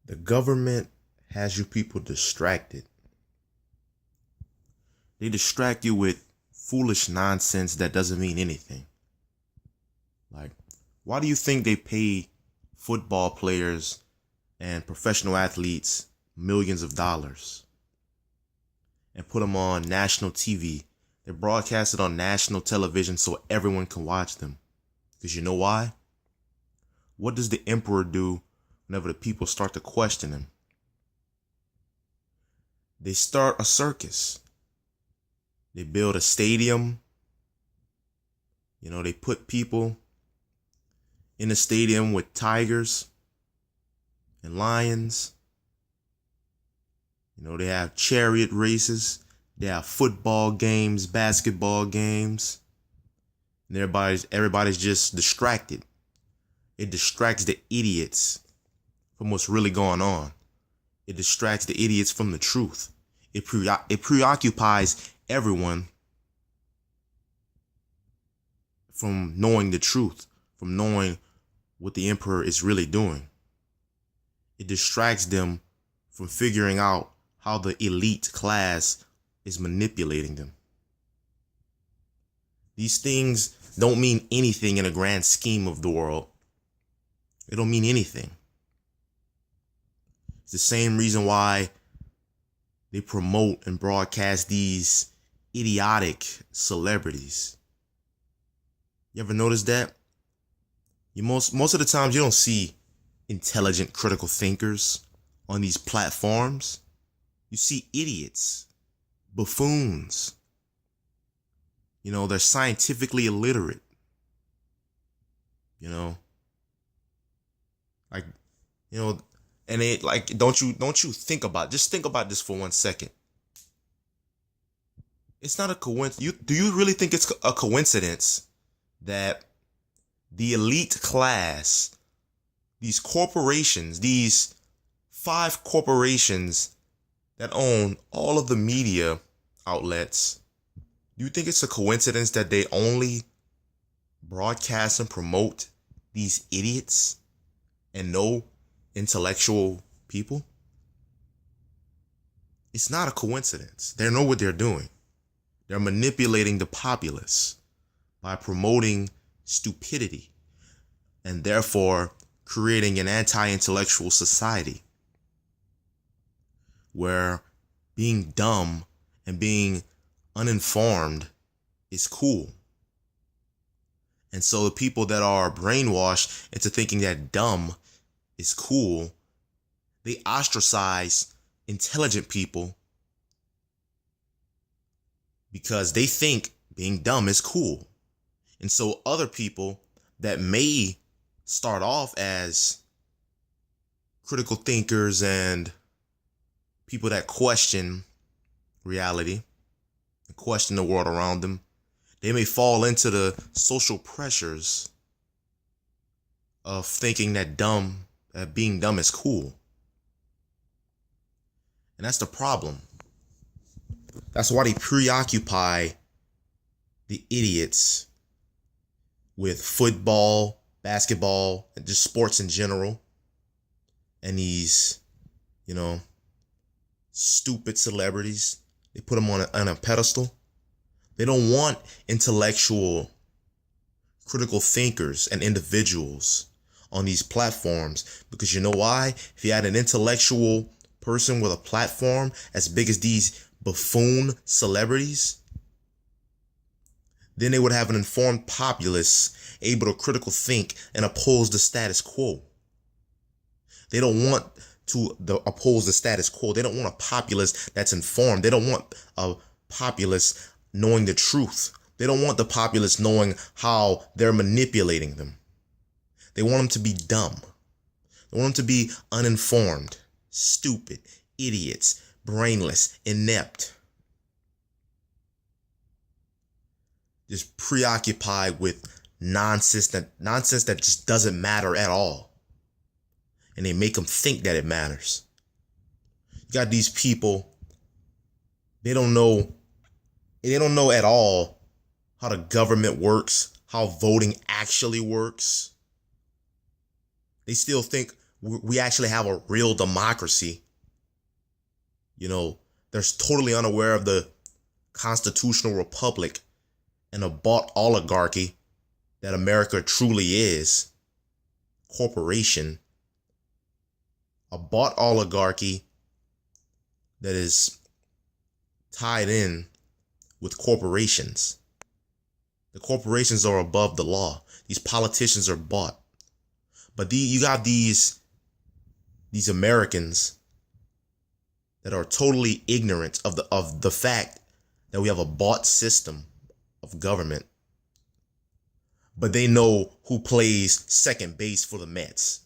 The government has you people distracted. They distract you with foolish nonsense that doesn't mean anything. Like, why do you think they pay football players and professional athletes millions of dollars and put them on national TV? They're broadcasted on national television so everyone can watch them. Because you know why? What does the emperor do whenever the people start to question him? They start a circus. They build a stadium. They put people in the stadium with tigers and lions. They have chariot races. They have football games, basketball games. And everybody's just distracted. It distracts the idiots from what's really going on. It distracts the idiots from the truth. It preoccupies everyone from knowing the truth, from knowing what the emperor is really doing. It distracts them from figuring out how the elite class is manipulating them. These things don't mean anything in a grand scheme of the world. They don't mean anything. It's the same reason why they promote and broadcast these idiotic celebrities. You ever notice that? Most of the times you don't see intelligent critical thinkers on these platforms. You see idiots, buffoons. They're scientifically illiterate. And they don't you think about, just think about this for 1 second. It's not a coincidence. Do you really think it's a coincidence that the elite class, these corporations, these 5 corporations that own all of the media outlets, do you think it's a coincidence that they only broadcast and promote these idiots and no intellectual people? It's not a coincidence. They know what they're doing. They're manipulating the populace by promoting stupidity and therefore creating an anti-intellectual society where being dumb and being uninformed is cool. And so the people that are brainwashed into thinking that dumb is cool, they ostracize intelligent people because they think being dumb is cool. And so other people that may start off as critical thinkers and people that question reality and question the world around them, they may fall into the social pressures of thinking that being dumb is cool. And that's the problem. That's why they preoccupy the idiots with football, basketball, and just sports in general. And these, stupid celebrities, they put them on a pedestal. They don't want intellectual, critical thinkers and individuals on these platforms, because you know why? If you had an intellectual person with a platform as big as these buffoon celebrities, then they would have an informed populace able to critical think and oppose the status quo. They don't want to oppose the status quo. They don't want a populace that's informed. They don't want a populace knowing the truth. They don't want the populace knowing how they're manipulating them. They want them to be dumb. They want them to be uninformed, stupid, idiots, brainless, inept. Just preoccupied with nonsense that just doesn't matter at all. And they make them think that it matters. You got these people, they don't know at all how the government works, how voting actually works. They still think We actually have a real democracy. You know, they're totally unaware of the constitutional republic and a bought oligarchy that America truly is. Corporation. A bought oligarchy that is tied in with corporations. The corporations are above the law. These politicians are bought. But you got these Americans that are totally ignorant of the fact that we have a bought system of government. But they know who plays second base for the Mets.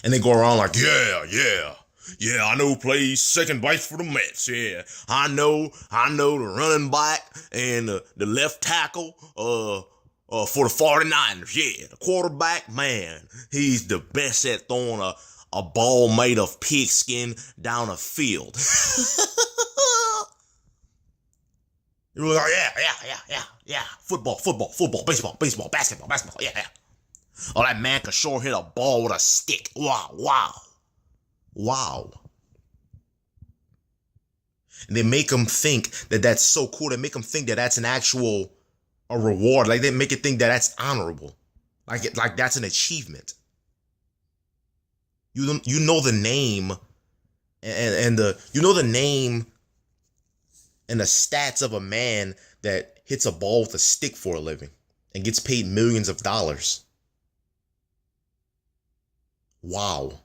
And they go around like, yeah, I know who plays second base for the Mets. Yeah, I know the running back and the left tackle for the 49ers. Yeah, the quarterback, man, he's the best at throwing a ball made of pigskin down a field. You're like, yeah. Football, baseball, basketball, yeah. Oh, that man can sure hit a ball with a stick. Wow. And they make them think that that's so cool. They make them think that that's a reward. Like they make it think that that's honorable. Like that's an achievement. You know the name and the name and the stats of a man that hits a ball with a stick for a living and gets paid millions of dollars. Wow.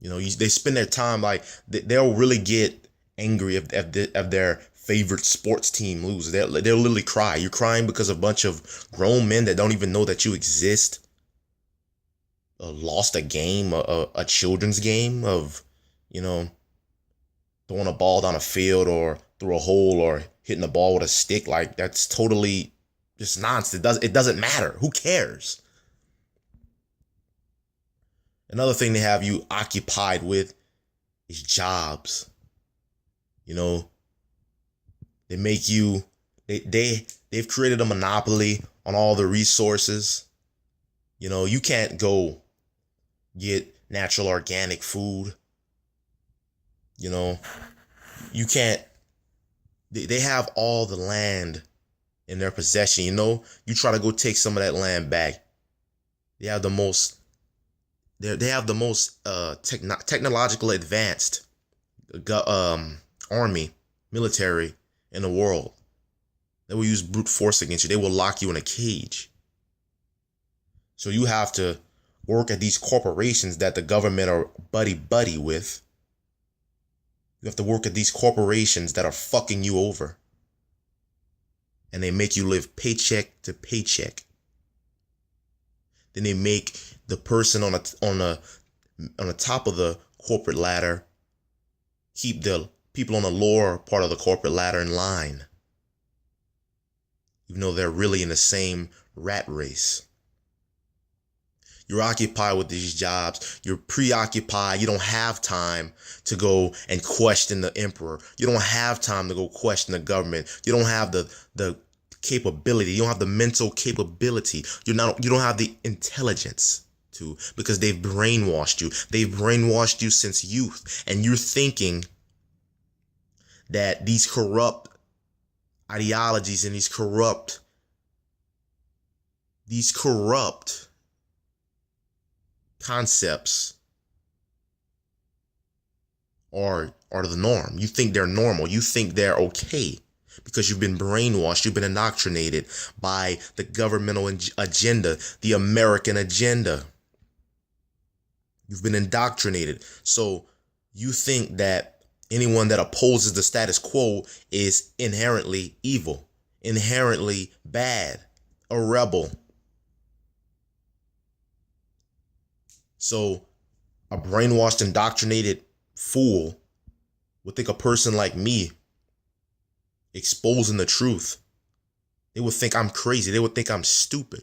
You know, they spend their time like they'll really get angry if their favorite sports team loses. They'll literally cry. You're crying because a bunch of grown men that don't even know that you exist lost a game, a children's game of, you know, throwing a ball down a field or through a hole or hitting the ball with a stick. Like that's totally just nonsense. It doesn't matter. Who cares? Another thing they have you occupied with is jobs. You know, they make you, they've created a monopoly on all the resources. You know, you can't go get natural organic food. You know, you can't, they have all the land in their possession. You know, you try to go take some of that land back. They have the most technological advanced army, military in the world. They will use brute force against you. They will lock you in a cage. So you have to work at these corporations that the government are buddy with. You have to work at these corporations that are fucking you over. And they make you live paycheck to paycheck. Then they make the person on the top of the corporate ladder keep the people on the lower part of the corporate ladder in line, even though they're really in the same rat race. You're occupied with these jobs. You're preoccupied. You don't have time to go and question the emperor. You don't have time to go question the government. You don't have the capability. You don't have the mental capability. You don't have the intelligence to, because they've brainwashed you. They've brainwashed you since youth. And you're thinking that these corrupt ideologies and these corrupt concepts are the norm. You think they're normal. You think they're okay because you've been brainwashed. You've been indoctrinated by the governmental agenda, the American agenda. You've been indoctrinated. So you think that anyone that opposes the status quo is inherently evil, inherently bad, a rebel. So a brainwashed, indoctrinated fool would think a person like me exposing the truth, they would think I'm crazy. They would think I'm stupid.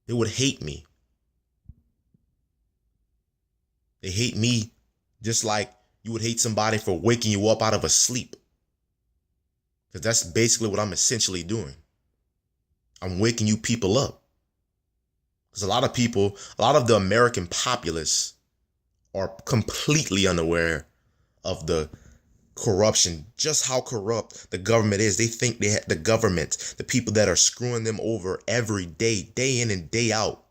They would hate me. They hate me just like you would hate somebody for waking you up out of a sleep. Because that's basically what I'm essentially doing. I'm waking you people up. Because a lot of the American populace are completely unaware of the corruption, just how corrupt the government is. They think the government, the people that are screwing them over every day, day in and day out,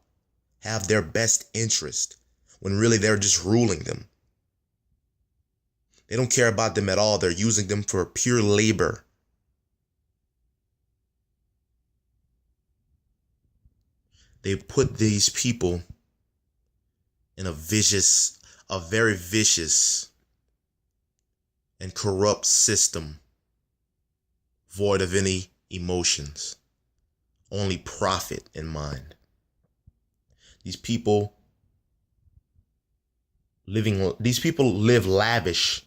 have their best interest when really they're just ruling them. They don't care about them at all. They're using them for pure labor. They put these people in a very vicious and corrupt system, void of any emotions, only profit in mind. These people live lavish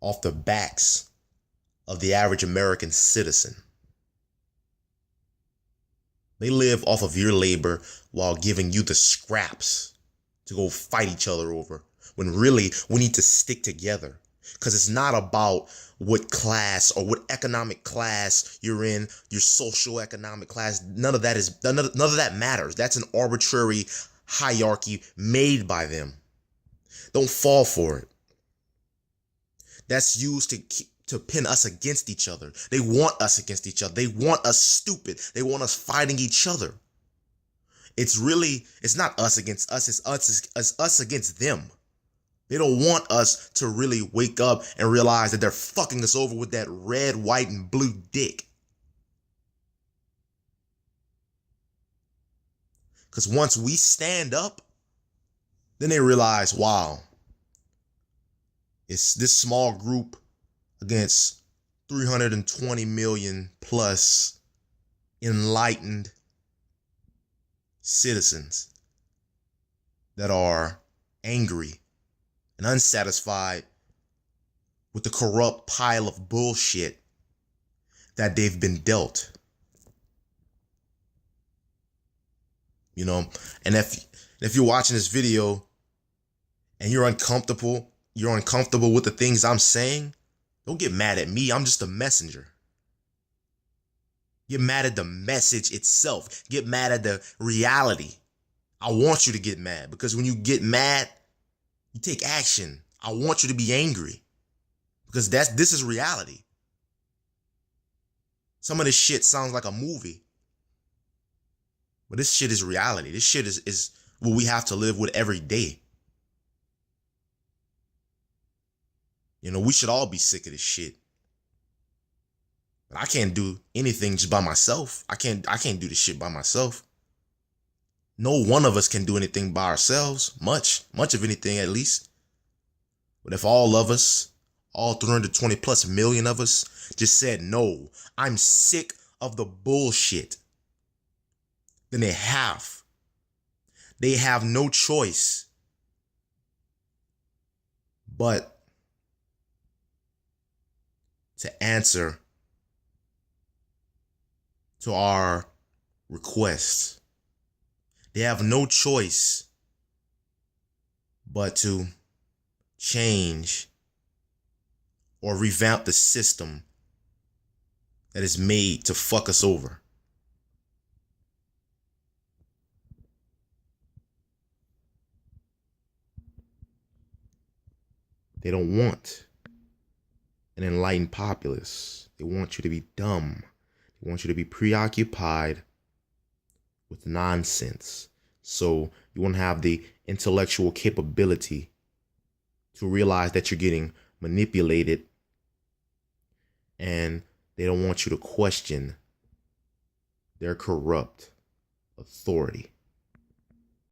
off the backs of the average American citizen. They live off of your labor while giving you the scraps to go fight each other over, when really we need to stick together. Because it's not about what class or what economic class you're in, your social economic class. None of that matters. That's an arbitrary hierarchy made by them. Don't fall for it. That's used to pin us against each other. They want us against each other. They want us stupid. They want us fighting each other. It's not us against us. It's us against them. They don't want us to really wake up and realize that they're fucking us over with that red, white, and blue dick. Because once we stand up, then they realize, wow, it's this small group against 320 million plus enlightened citizens that are angry and unsatisfied with the corrupt pile of bullshit that they've been dealt. You know, and if you're watching this video and you're uncomfortable with the things I'm saying, don't get mad at me. I'm just a messenger. Get mad at the message itself. Get mad at the reality. I want you to get mad, because when you get mad, you take action. I want you to be angry, because this is reality. Some of this shit sounds like a movie, but this shit is reality. This shit is what we have to live with every day. You know, we should all be sick of this shit. But I can't do anything just by myself. I can't do this shit by myself. No one of us can do anything by ourselves. Much of anything, at least. But if all of us, all 320 plus million of us, just said, no, I'm sick of the bullshit, then they have no choice but to answer to our requests. They have no choice but to change or revamp the system that is made to fuck us over. They don't want an enlightened populace. They want you to be dumb. They want you to be preoccupied with nonsense. So you won't have the intellectual capability to realize that you're getting manipulated, and they don't want you to question their corrupt authority.